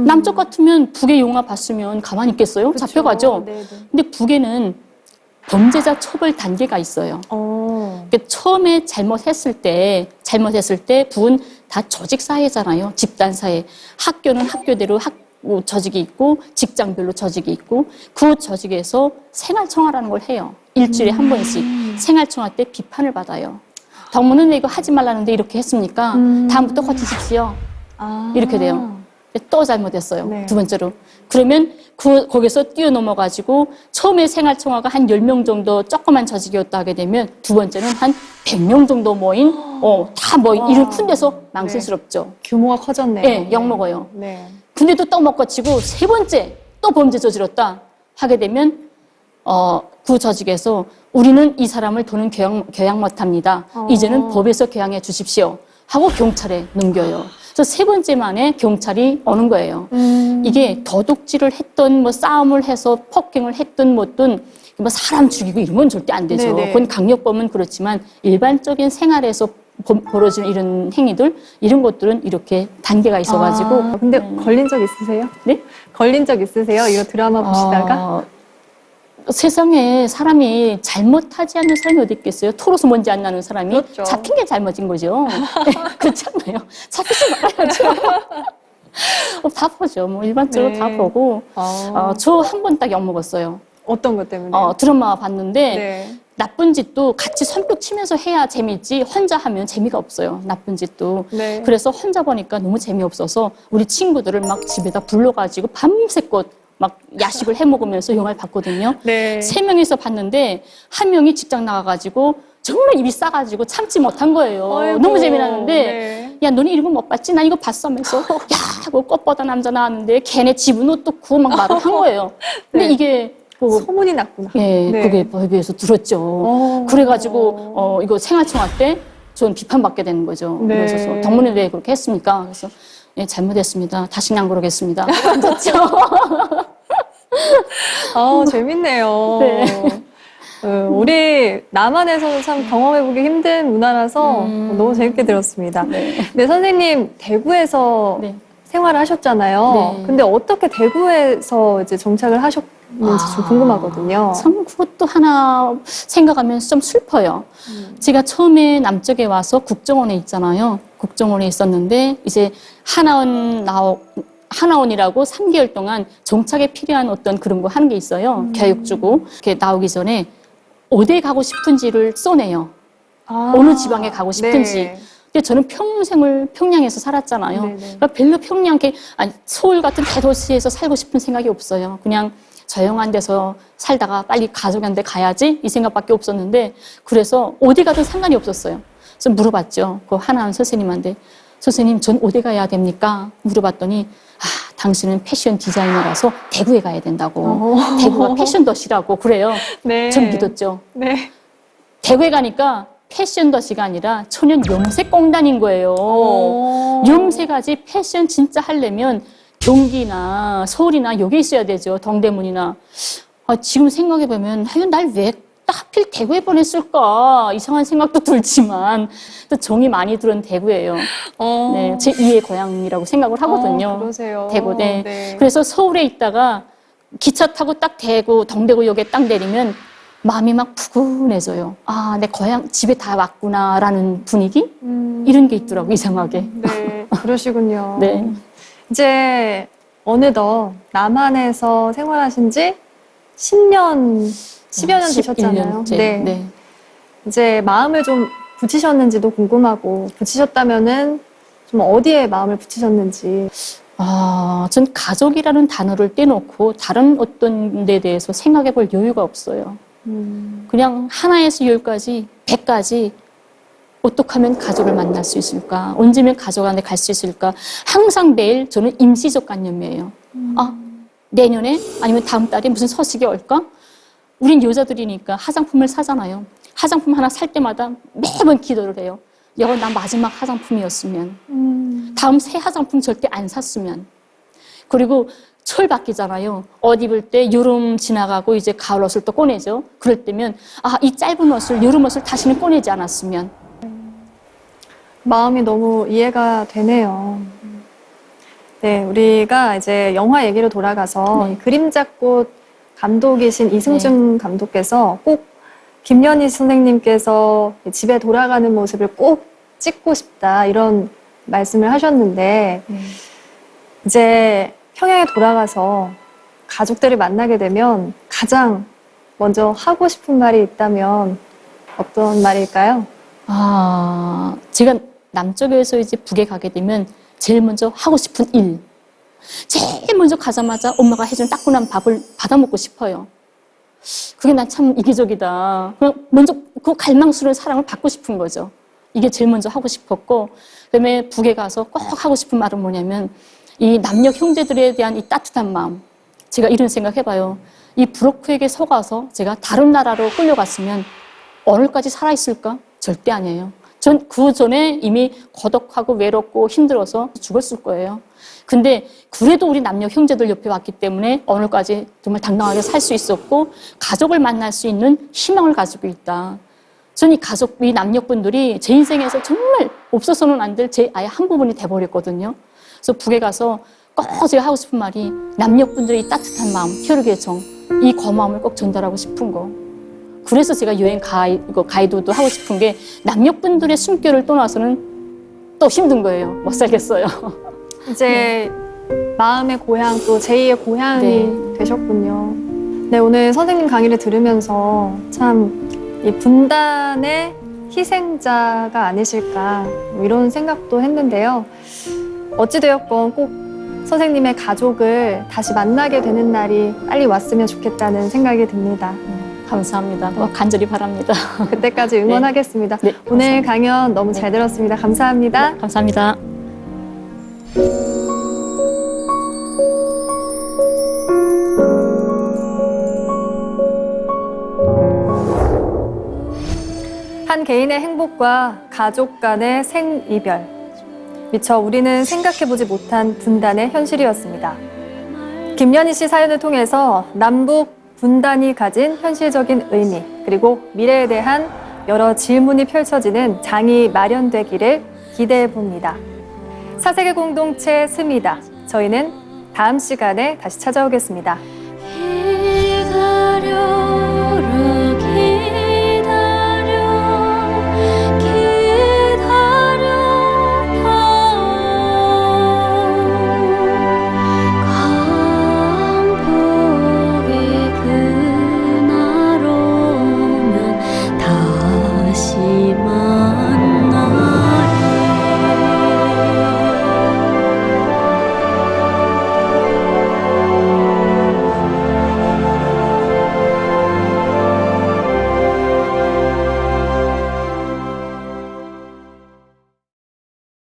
남쪽 같으면 북의 영화 봤으면 가만히 있겠어요? 잡혀가죠. 네네. 근데 북에는 범죄자 처벌 단계가 있어요. 그러니까 처음에 잘못했을 때 부은 다 조직 사회잖아요. 집단 사회. 학교는 학교대로 조직이 있고 직장별로 조직이 있고 그 조직에서 생활청화라는 걸 해요. 일주일에 한 번씩 생활청화 때 비판을 받아요. 덕무는 왜 이거 하지 말라는데 이렇게 했습니까? 다음부터 고치십시오. 이렇게 돼요. 또 잘못했어요. 네. 두 번째로. 그러면 거기서 뛰어넘어가지고 처음에 생활청화가 한 10명 정도 조그만 조직이었다 하게 되면 두 번째는 한 100명 정도 모인 다 모인 이런 큰 데서 망신스럽죠. 규모가 커졌네요. 네, 욕먹어요. 네. 근데도 또 못 고치고 세 번째 또 범죄 저질렀다 하게 되면 그 조직에서 우리는 이 사람을 더는 교양 못합니다. 이제는 법에서 교양해 주십시오 하고 경찰에 넘겨요. 그래서 세 번째 만에 경찰이 오는 거예요. 이게 도둑질을 했던 뭐 싸움을 해서 폭행을 했던 뭐든 뭐 사람 죽이고 이런 건 절대 안 되죠. 네네. 그건 강력범은 그렇지만 일반적인 생활에서 벌어지는 이런 행위들 이런 것들은 이렇게 단계가 있어가지고. 근데 걸린 적 있으세요? 네? 걸린 적 있으세요? 이거 드라마 보시다가? 세상에 사람이 잘못하지 않는 사람이 어디 있겠어요? 토로서 먼지 안 나는 사람이 그렇죠. 잡힌 게 잘못인 거죠. 그렇잖아요. 잡히지 말아야죠. 다 보죠. 뭐 일반적으로 네. 다 보고. 저 한 번 딱 욕먹었어요. 어떤 것 때문에? 드라마 봤는데 네. 나쁜 짓도 같이 손뼉 치면서 해야 재밌지 혼자 하면 재미가 없어요. 나쁜 짓도. 네. 그래서 혼자 보니까 너무 재미없어서 우리 친구들을 막 집에다 불러가지고 밤새껏 막 야식을 해 먹으면서 영화를 봤거든요. 네. 3명이서 봤는데 한 명이 직장 나가가지고 정말 입이 싸가지고 참지 못한 거예요. 아이고. 너무 재미났는데 네. 야 너는 이런 거 못 봤지? 나 이거 봤어 하면서 야 뭐 꽃보다 남자 나왔는데 걔네 집은 어떻고 막 말을 한 거예요. 근데 네. 이게 뭐 소문이 났구나. 예, 네. 그게 법에서 들었죠. 그래가지고 이거 생활청화 때 전 비판받게 되는 거죠. 네. 그래서 덕문에 왜 그렇게 했습니까? 그래서 예, 잘못했습니다. 다시는 안 그러겠습니다. 그렇죠. 재밌네요. 네. 우리 남한에서는 참 경험해보기 힘든 문화라서 너무 재밌게 들었습니다. 네. 네, 선생님 대구에서 네. 생활을 하셨잖아요. 네. 근데 어떻게 대구에서 이제 정착을 하셨는지 좀 궁금하거든요. 참 그것도 하나 생각하면서 좀 슬퍼요. 제가 처음에 남쪽에 와서 국정원에 있잖아요. 국정원에 있었는데 이제 하나원이라고 3개월 동안 정착에 필요한 어떤 그런 거 하는 게 있어요. 교육 주고 이렇게 나오기 전에 어디에 가고 싶은지를 써내요. 어느 지방에 가고 싶은지. 네. 근데 저는 평생을 평양에서 살았잖아요. 네네. 그러니까 별로 서울 같은 대도시에서 살고 싶은 생각이 없어요. 그냥 조용한 데서 살다가 빨리 가족한테 가야지 이 생각밖에 없었는데 그래서 어디 가든 상관이 없었어요. 그래서 물어봤죠. 그 하나원 선생님한테. 선생님, 전 어디 가야 됩니까? 물어봤더니 당신은 패션 디자이너라서 대구에 가야 된다고. 대구가 패션 도시라고 그래요. 네. 전 믿었죠. 네. 대구에 가니까 패션 도시가 아니라 천연 염색공단인 거예요. 염색까지 패션 진짜 하려면 경기나 서울이나 여기 있어야 되죠. 동대문이나. 지금 생각해보면 날 왜 하필 대구에 보냈을까 이상한 생각도 들지만 또 정이 많이 들은 대구예요. 네, 제 2의 고향이라고 생각을 하거든요. 그러세요. 대구. 네. 네. 그래서 서울에 있다가 기차 타고 딱 동대구역에 딱 내리면 마음이 막 푸근해져요. 내 고향 집에 다 왔구나라는 분위기 이런 게 있더라고 이상하게. 네, 그러시군요. 네. 이제 어느덧 남한에서 생활하신 지 10여 년 되셨잖아요. 11년째. 네. 네. 이제 마음을 좀 붙이셨는지도 궁금하고 붙이셨다면은 좀 어디에 마음을 붙이셨는지. 전 가족이라는 단어를 떼놓고 다른 어떤 데 대해서 생각해 볼 여유가 없어요. 그냥 하나에서 10까지, 100까지 어떻게 하면 가족을 만날 수 있을까? 언제면 가족한테 갈 수 있을까? 항상 매일 저는 임시적 관념이에요. 내년에 아니면 다음 달에 무슨 소식이 올까? 우린 여자들이니까 화장품을 사잖아요. 화장품 하나 살 때마다 매번 기도를 해요. 이거 나 마지막 화장품이었으면. 다음 새 화장품 절대 안 샀으면. 그리고 철 바뀌잖아요. 옷 입을 때 여름 지나가고 이제 가을 옷을 또 꺼내죠. 그럴 때면 이 짧은 옷을 여름 옷을 다시는 꺼내지 않았으면. 마음이 너무 이해가 되네요. 네, 우리가 이제 영화 얘기로 돌아가서 네. 그림자꽃 감독이신 이승준 감독께서 꼭 김연희 선생님께서 집에 돌아가는 모습을 꼭 찍고 싶다 이런 말씀을 하셨는데 이제 평양에 돌아가서 가족들을 만나게 되면 가장 먼저 하고 싶은 말이 있다면 어떤 말일까요? 제가 남쪽에서 이제 북에 가게 되면 제일 먼저 하고 싶은 일. 제일 먼저 가자마자 엄마가 해준 따끈한 밥을 받아 먹고 싶어요. 그게 난 참 이기적이다. 그냥 먼저 그 갈망스러운 사랑을 받고 싶은 거죠. 이게 제일 먼저 하고 싶었고, 그다음에 북에 가서 꼭 하고 싶은 말은 뭐냐면 이 남녀 형제들에 대한 이 따뜻한 마음. 제가 이런 생각 해봐요. 이 브로크에게 속아서 제가 다른 나라로 끌려갔으면 오늘까지 살아있을까? 절대 아니에요. 전 그 전에 이미 고독하고 외롭고 힘들어서 죽었을 거예요. 근데 그래도 우리 남녀 형제들 옆에 왔기 때문에 오늘까지 정말 당당하게 살 수 있었고 가족을 만날 수 있는 희망을 가지고 있다. 저는 이 가족, 이 남녀분들이 제 인생에서 정말 없어서는 안 될 제 아예 한 부분이 돼버렸거든요. 그래서 북에 가서 꼭 제가 하고 싶은 말이 남녀분들의 이 따뜻한 마음, 혈육의 정, 이 고마움을 꼭 전달하고 싶은 거. 그래서 제가 여행 가이드도 하고 싶은 게 남녀분들의 숨결을 떠나서는 또 힘든 거예요. 못 살겠어요. 이제 마음의 고향 또 제2의 고향이 되셨군요. 네, 오늘 선생님 강의를 들으면서 참 이 분단의 희생자가 아니실까 뭐 이런 생각도 했는데요. 어찌되었건 꼭 선생님의 가족을 다시 만나게 되는 날이 빨리 왔으면 좋겠다는 생각이 듭니다. 감사합니다. 간절히 바랍니다. 그때까지 응원하겠습니다. 네, 오늘 강연 너무 잘 들었습니다. 감사합니다. 감사합니다. 한 개인의 행복과 가족 간의 생이별. 미처 우리는 생각해보지 못한 분단의 현실이었습니다. 김연희 씨 사연을 통해서 남북 분단이 가진 현실적인 의미, 그리고 미래에 대한 여러 질문이 펼쳐지는 장이 마련되기를 기대해 봅니다. 사색의 공동체 스미다. 저희는 다음 시간에 다시 찾아오겠습니다. 기다려